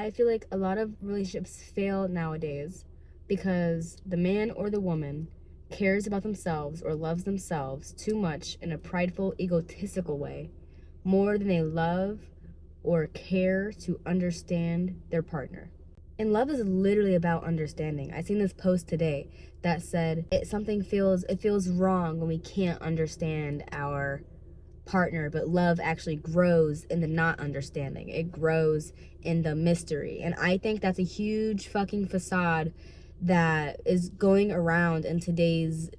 I feel like a lot of relationships fail nowadays because the man or the woman cares about themselves or loves themselves too much in a prideful, egotistical way, more than they love or care to understand their partner. And love is literally about understanding. I seen this post today that said it feels wrong when we can't understand our partner, but love actually grows in the not understanding. It grows in the mystery. And I think that's a huge fucking facade that is going around in today's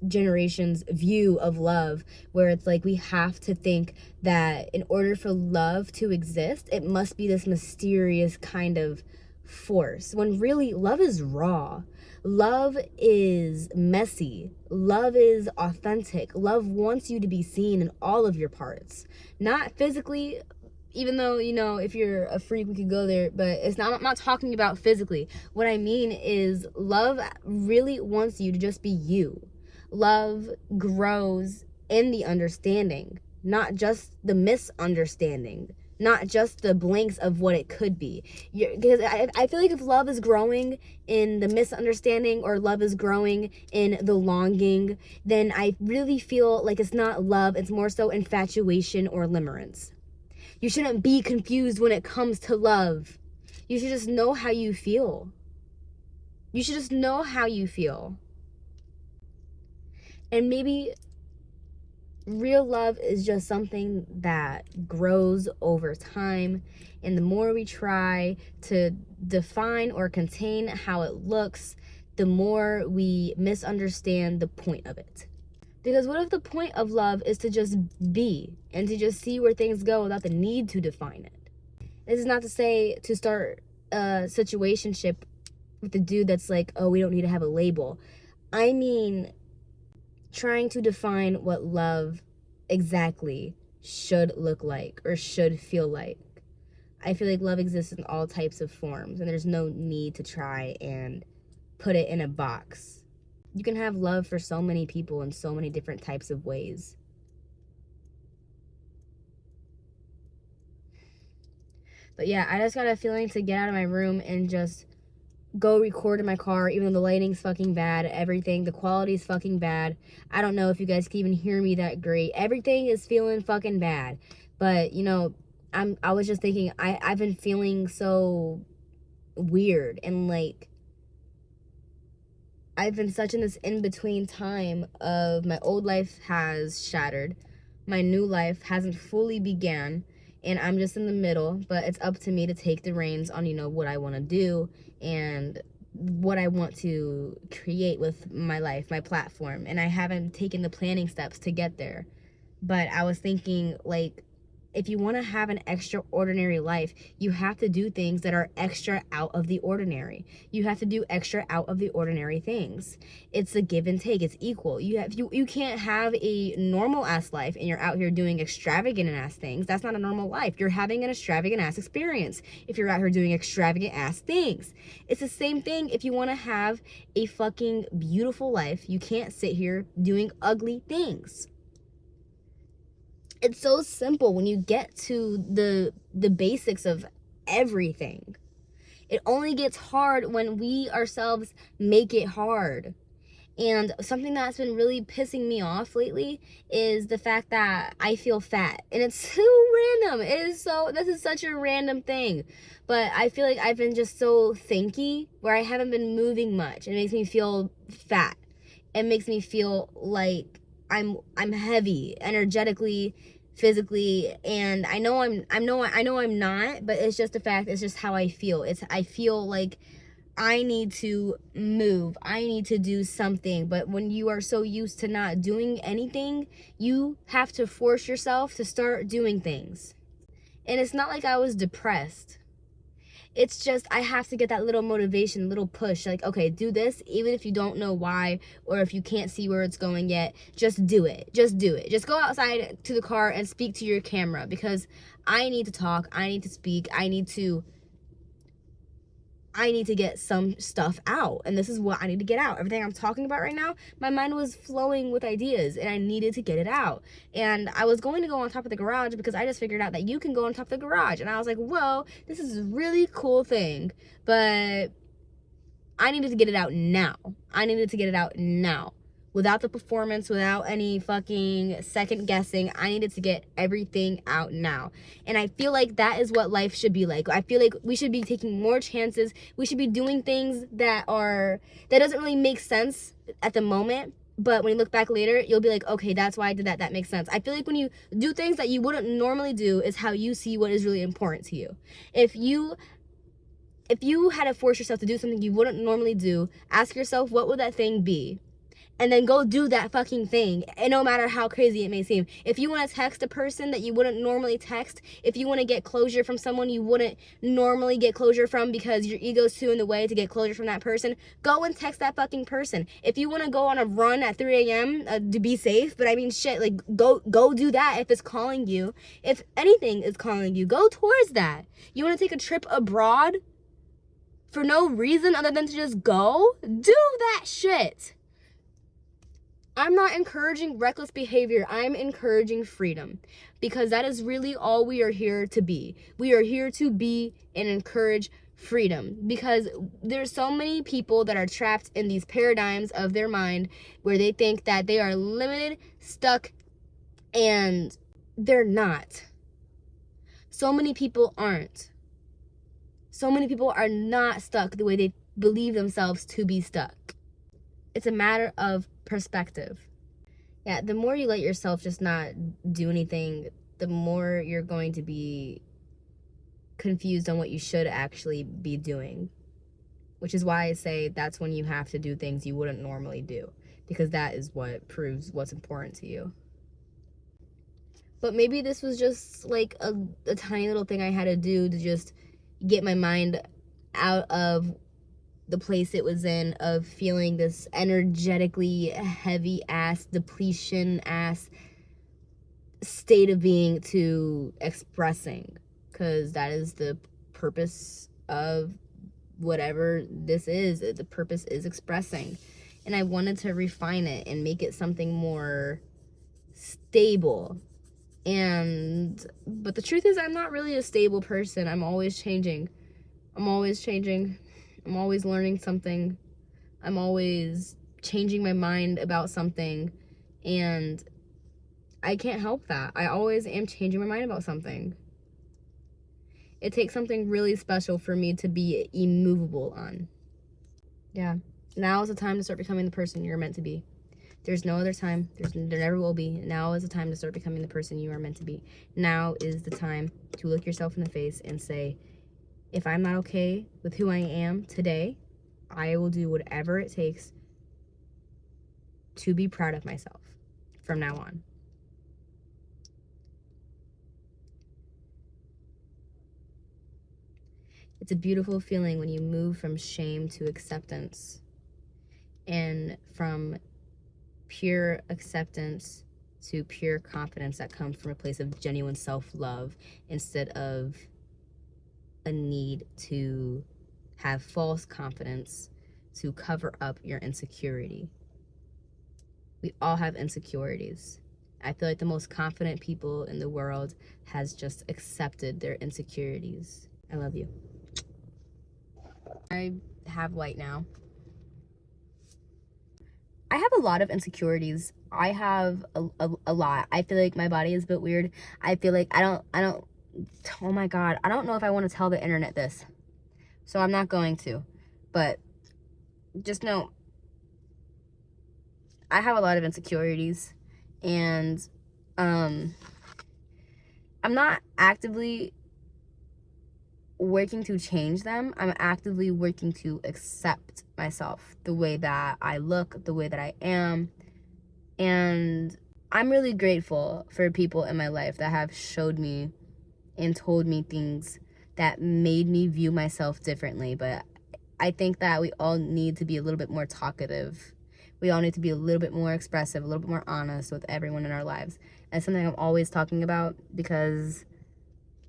generation's view of love, where it's like we have to think that in order for love to exist, it must be this mysterious kind of force, when really love is raw. Love is messy. Love is authentic. Love wants you to be seen in all of your parts, not physically, even though, you know, if you're a freak we could go there, but it's not, I'm not talking about physically. What I mean is love really wants you to just be you. Love grows in the understanding, not just the misunderstanding, not just the blanks of what it could be. Because I feel like if love is growing in the misunderstanding, or love is growing in the longing, then I really feel like it's not love, it's more so infatuation or limerence. You shouldn't be confused when it comes to love. You should just know how you feel. You should just know how you feel. And maybe real love is just something that grows over time. And the more we try to define or contain how it looks, the more we misunderstand the point of it. Because what if the point of love is to just be and to just see where things go without the need to define it? This is not to say to start a situationship with a dude that's like, oh, we don't need to have a label. I mean, trying to define what love exactly should look like or should feel like. I feel like love exists in all types of forms, and there's no need to try and put it in a box. You can have love for so many people in so many different types of ways. But yeah, I just got a feeling to get out of my room and just go record in my car, even though the lighting's fucking bad, everything, the quality's fucking bad. I don't know if you guys can even hear me that great. Everything is feeling fucking bad. But, you know, I was just thinking, I've been feeling so weird, and like I've been such in this in-between time of my old life has shattered, my new life hasn't fully began, and I'm just in the middle. But it's up to me to take the reins on, you know, what I want to do and what I want to create with my life, my platform. And I haven't taken the planning steps to get there. But I was thinking, like, if you want to have an extraordinary life, you have to do things that are extra out of the ordinary. You have to do extra out of the ordinary things. It's a give and take. It's equal. You can't have a normal ass life and you're out here doing extravagant ass things. That's not a normal life. You're having an extravagant ass experience if you're out here doing extravagant ass things. It's the same thing if you want to have a fucking beautiful life. You can't sit here doing ugly things. It's so simple when you get to the basics of everything. It only gets hard when we ourselves make it hard. And something that's been really pissing me off lately is the fact that I feel fat. And it's so random. This is such a random thing. But I feel like I've been just so thinky, where I haven't been moving much. It makes me feel fat. It makes me feel like I'm heavy energetically, physically, and I know I'm not, but it's just a fact. It's just how I feel. I feel like I need to move. I need to do something. But when you are so used to not doing anything, you have to force yourself to start doing things. And it's not like I was depressed. It's just I have to get that little motivation, little push. Like, okay, do this, even if you don't know why, or if you can't see where it's going yet. Just do it. Just do it. Just go outside to the car and speak to your camera, because I need to talk. I need to speak. I need I need to get some stuff out, and this is what I need to get out. Everything I'm talking about right now, my mind was flowing with ideas, and I needed to get it out. And I was going to go on top of the garage because I just figured out that you can go on top of the garage, and I was like, whoa, this is a really cool thing, but I needed to get it out now. I needed to get it out now. Without the performance, without any fucking second guessing, I needed to get everything out now. And I feel like that is what life should be like. I feel like we should be taking more chances. We should be doing things that doesn't really make sense at the moment. But when you look back later, you'll be like, okay, that's why I did that. That makes sense. I feel like when you do things that you wouldn't normally do is how you see what is really important to you. If you had to force yourself to do something you wouldn't normally do, ask yourself, what would that thing be? And then go do that fucking thing, and no matter how crazy it may seem. If you want to text a person that you wouldn't normally text, if you want to get closure from someone you wouldn't normally get closure from because your ego's too in the way to get closure from that person, go and text that fucking person. If you want to go on a run at 3 a.m. To be safe, but I mean shit, like go do that if it's calling you. If anything is calling you, go towards that. You want to take a trip abroad for no reason other than to just go? Do that shit. I'm not encouraging reckless behavior. I'm encouraging freedom, because that is really all we are here to be. We are here to be and encourage freedom, because there's so many people that are trapped in these paradigms of their mind where they think that they are limited, stuck, and they're not. So many people aren't. So many people are not stuck the way they believe themselves to be stuck. It's a matter of perspective. Yeah, the more you let yourself just not do anything, the more you're going to be confused on what you should actually be doing. Which is why I say that's when you have to do things you wouldn't normally do, because that is what proves what's important to you. But maybe this was just like a tiny little thing I had to do to just get my mind out of the place it was in, of feeling this energetically heavy ass, depletion ass state of being, to expressing, because that is the purpose of whatever this is. The purpose is expressing, and I wanted to refine it and make it something more stable. But the truth is, I'm not really a stable person. I'm always changing. I'm always learning something. I'm always changing my mind about something, and I can't help that. I always am changing my mind about something. It takes something really special for me to be immovable on. Yeah. Now is the time to start becoming the person you're meant to be. There's no other time. There never will be. Now is the time to start becoming the person you are meant to be. Now is the time to look yourself in the face and say, if I'm not okay with who I am today, I will do whatever it takes to be proud of myself from now on. It's a beautiful feeling when you move from shame to acceptance, and from pure acceptance to pure confidence that comes from a place of genuine self-love, instead of a need to have false confidence to cover up your insecurity. We all have insecurities. I feel like the most confident people in the world has just accepted their insecurities. I love you. I have white now. I have a lot of insecurities. I have a lot. I feel like my body is a bit weird. I feel like I don't, oh my God, I don't know if I want to tell the internet this. So I'm not going to. But just know, I have a lot of insecurities. And I'm not actively working to change them. I'm actively working to accept myself, the way that I look, the way that I am. And I'm really grateful for people in my life that have showed me and told me things that made me view myself differently. But I think that we all need to be a little bit more talkative. We all need to be a little bit more expressive, a little bit more honest with everyone in our lives. And it's something I'm always talking about, because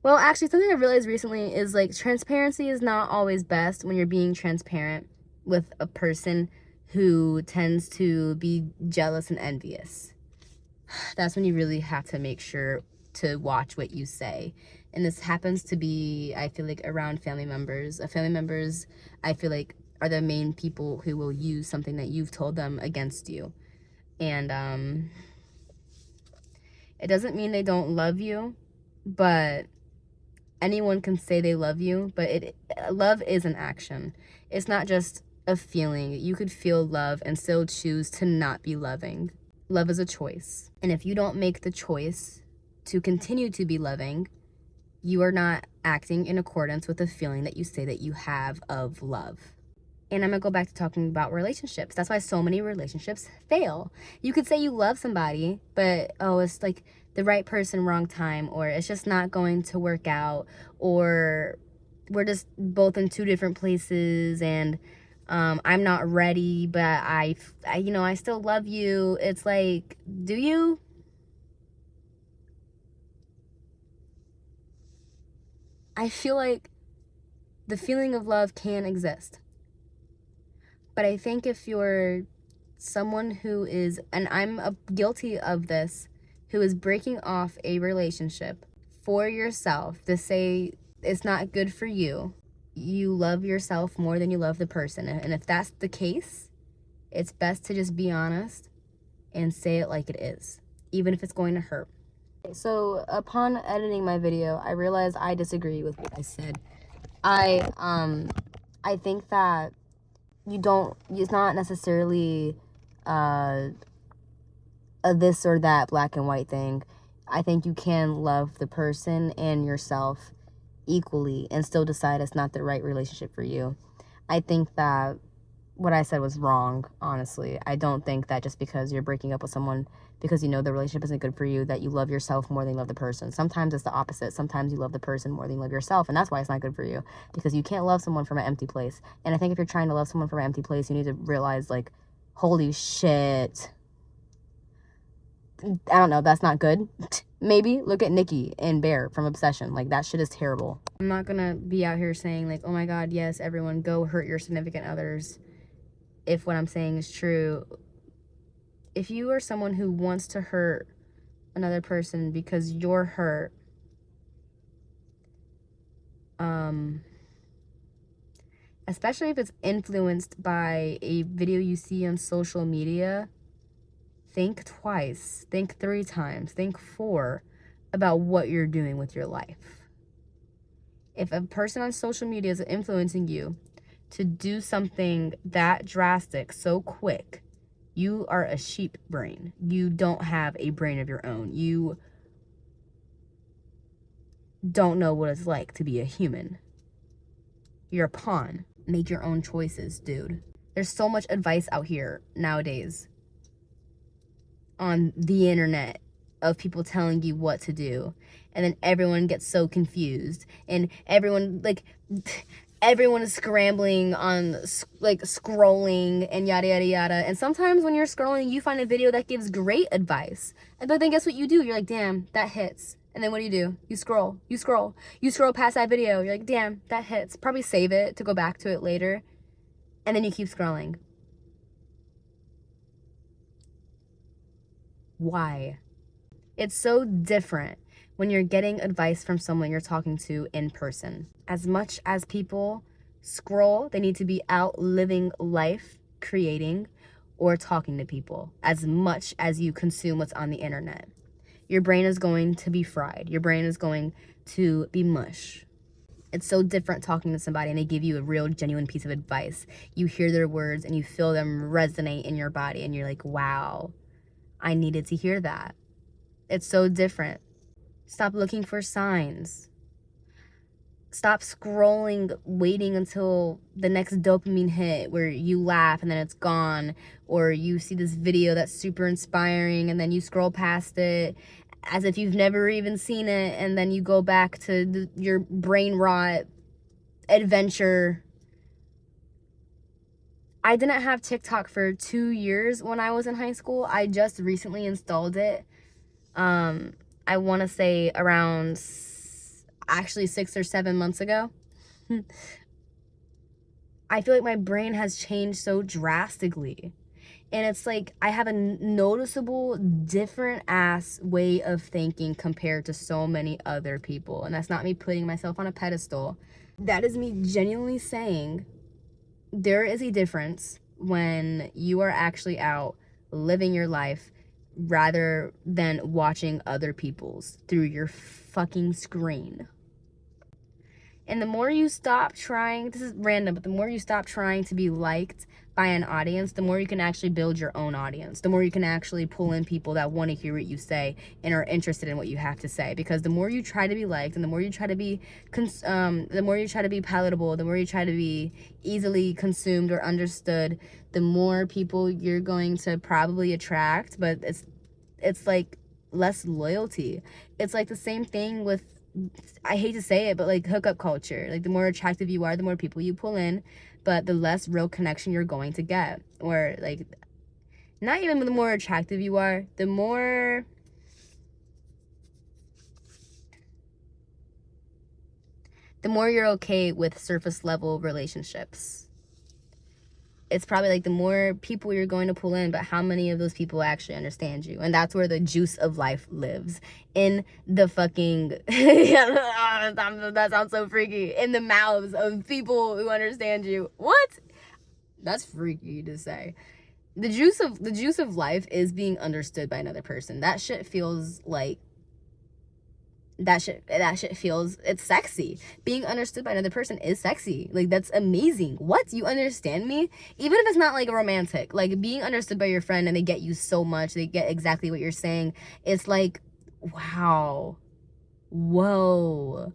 Well, actually, something I realized recently is like transparency is not always best when you're being transparent with a person who tends to be jealous and envious. That's when you really have to make sure to watch what you say. And this happens to be, I feel like, around family members. Family members, I feel like, are the main people who will use something that you've told them against you. And it doesn't mean they don't love you, but anyone can say they love you, but love is an action. It's not just a feeling. You could feel love and still choose to not be loving. Love is a choice. And if you don't make the choice to continue to be loving, you are not acting in accordance with the feeling that you say that you have of love. And I'm gonna go back to talking about relationships. That's why so many relationships fail. You could say you love somebody, but it's like the right person, wrong time, or it's just not going to work out, or we're just both in two different places, and I'm not ready, but I still love you. It's like, do you? I feel like the feeling of love can exist. But I think if you're someone who is, and I'm guilty of this, who is breaking off a relationship for yourself to say it's not good for you, you love yourself more than you love the person. And if that's the case, it's best to just be honest and say it like it is, even if it's going to hurt. So upon editing my video, I realized I disagree with what I said. I think that it's not necessarily a this or that black and white thing. I think you can love the person and yourself equally and still decide it's not the right relationship for you. I think that what I said was wrong, honestly. I don't think that just because you're breaking up with someone because you know the relationship isn't good for you, that you love yourself more than you love the person. Sometimes it's the opposite. Sometimes you love the person more than you love yourself, and that's why it's not good for you, because you can't love someone from an empty place. And I think if you're trying to love someone from an empty place, you need to realize, like, holy shit, I don't know, that's not good. Maybe look at Nikki and Bear from Obsession. Like, that shit is terrible. I'm not gonna be out here saying, like, oh my god, yes, everyone go hurt your significant others, if what I'm saying is true. If you are someone who wants to hurt another person because you're hurt, especially if it's influenced by a video you see on social media, think twice, think 3 times, think 4 about what you're doing with your life. If a person on social media is influencing you to do something that drastic so quick, you are a sheep brain. You don't have a brain of your own. You don't know what it's like to be a human. You're a pawn. Make your own choices, dude. There's so much advice out here nowadays on the internet of people telling you what to do, and then everyone gets so confused, and everyone is scrambling on, like, scrolling and yada yada yada. And sometimes when you're scrolling, you find a video that gives great advice, but then guess what you do? You're like, damn, that hits. And then what do? You scroll past that video. You're like, damn, that hits. Probably save it to go back to it later, and then you keep scrolling. Why? It's so different when you're getting advice from someone you're talking to in person. As much as people scroll, they need to be out living life, creating, or talking to people. As much as you consume what's on the internet, your brain is going to be fried. Your brain is going to be mush. It's so different talking to somebody and they give you a real, genuine piece of advice. You hear their words and you feel them resonate in your body, and you're like, wow, I needed to hear that. It's so different. Stop looking for signs. Stop scrolling, waiting until the next dopamine hit where you laugh and then it's gone, or you see this video that's super inspiring and then you scroll past it as if you've never even seen it, and then you go back to your brain rot adventure. I didn't have TikTok for 2 years when I was in high school. I just recently installed it. I want to say around, actually 6 or 7 months ago, I feel like my brain has changed so drastically. And it's like I have a noticeable different ass way of thinking compared to so many other people. And that's not me putting myself on a pedestal. That is me genuinely saying there is a difference when you are actually out living your life rather than watching other people's through your fucking screen. And the more you stop trying, this is random, but the more you stop trying to be liked by an audience, the more you can actually build your own audience. The more you can actually pull in people that want to hear what you say and are interested in what you have to say. Because the more you try to be liked, and the more you try to be, the more you try to be palatable, the more you try to be easily consumed or understood, the more people you're going to probably attract. But it's like less loyalty. It's like the same thing with, I hate to say it, but like hookup culture. Like the more attractive you are, the more people you pull in, but the less real connection you're going to get. Or like, not even the more attractive you are, the more you're okay with surface level relationships. It's probably like the more people you're going to pull in, but how many of those people actually understand you? And that's where the juice of life lives. In the fucking, that sounds so freaky, in the mouths of people who understand you. What? That's freaky to say. The juice of life is being understood by another person. That shit feels like, that shit feels, it's sexy. Being understood by another person is sexy. Like, that's amazing. What? You understand me? Even if it's not like romantic, like being understood by your friend and they get you so much, they get exactly what you're saying. It's like, wow, whoa.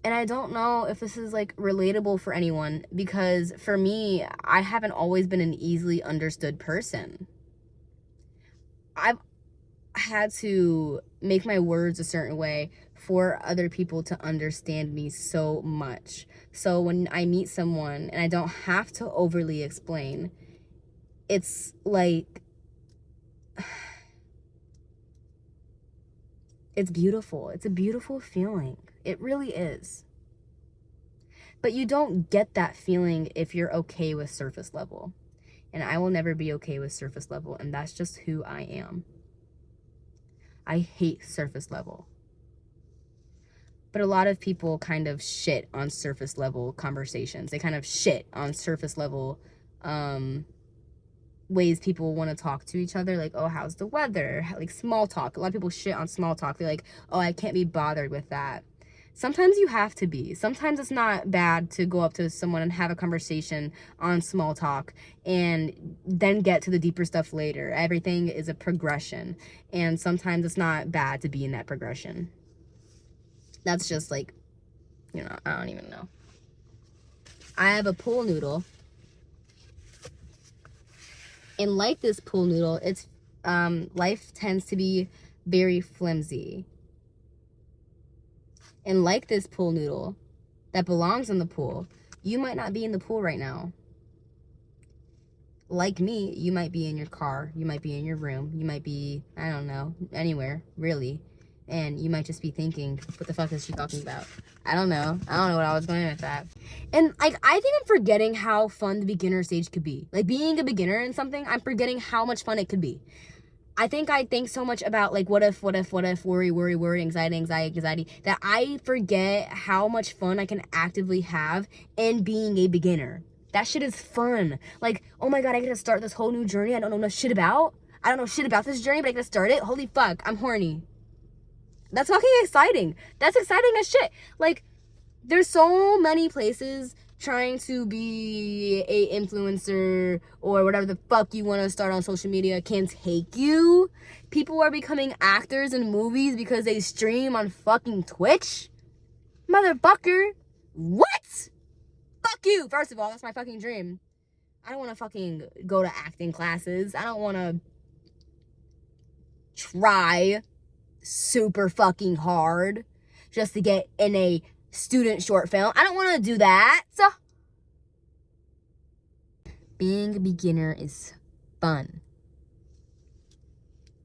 And I don't know if this is like relatable for anyone, because for me, I haven't always been an easily understood person. I've had to make my words a certain way for other people to understand me so much. So when I meet someone and I don't have to overly explain, it's like, it's beautiful. It's a beautiful feeling. It really is. But you don't get that feeling if you're okay with surface level. And I will never be okay with surface level, and that's just who I am. I hate surface level. But a lot of people kind of shit on surface level conversations. They kind of shit on surface level ways people want to talk to each other. Like, oh, how's the weather? Like small talk. A lot of people shit on small talk. They're like, oh, I can't be bothered with that. Sometimes you have to be. Sometimes it's not bad to go up to someone and have a conversation on small talk and then get to the deeper stuff later. Everything is a progression. And sometimes it's not bad to be in that progression. That's just like, you know, I don't even know. I have a pool noodle. And like this pool noodle, it's life tends to be very flimsy. And like this pool noodle that belongs in the pool, you might not be in the pool right now. Like me, you might be in your car, you might be in your room, you might be, I don't know, anywhere, really. And you might just be thinking, what the fuck is she talking about? I don't know what I was going with that. And like, I think I'm forgetting how fun the beginner stage could be. Like, being a beginner in something, I'm forgetting how much fun it could be. I think so much about like what if, worry, anxiety, that I forget how much fun I can actively have in being a beginner. That shit is fun. Like, oh my god, I get to start this whole new journey I don't know shit about. I don't know shit about this journey, but I get to start it. Holy fuck, I'm horny. That's fucking exciting. That's exciting as shit. Like, there's so many places trying to be a influencer or whatever the fuck you want to start on social media can take you. People are becoming actors in movies because they stream on fucking Twitch. Motherfucker. What? Fuck you. First of all, that's my fucking dream. I don't want to fucking go to acting classes. I don't want to try super fucking hard just to get in a student short film. I don't want to do that. So, being a beginner is fun.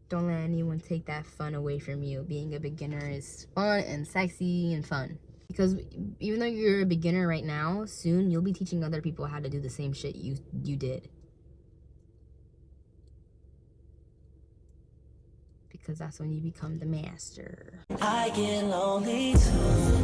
Don't let anyone take that fun away from you. Being a beginner is fun and sexy and fun. Because even though you're a beginner right now, soon you'll be teaching other people how to do the same shit you did. Because that's when you become the master. I get lonely too.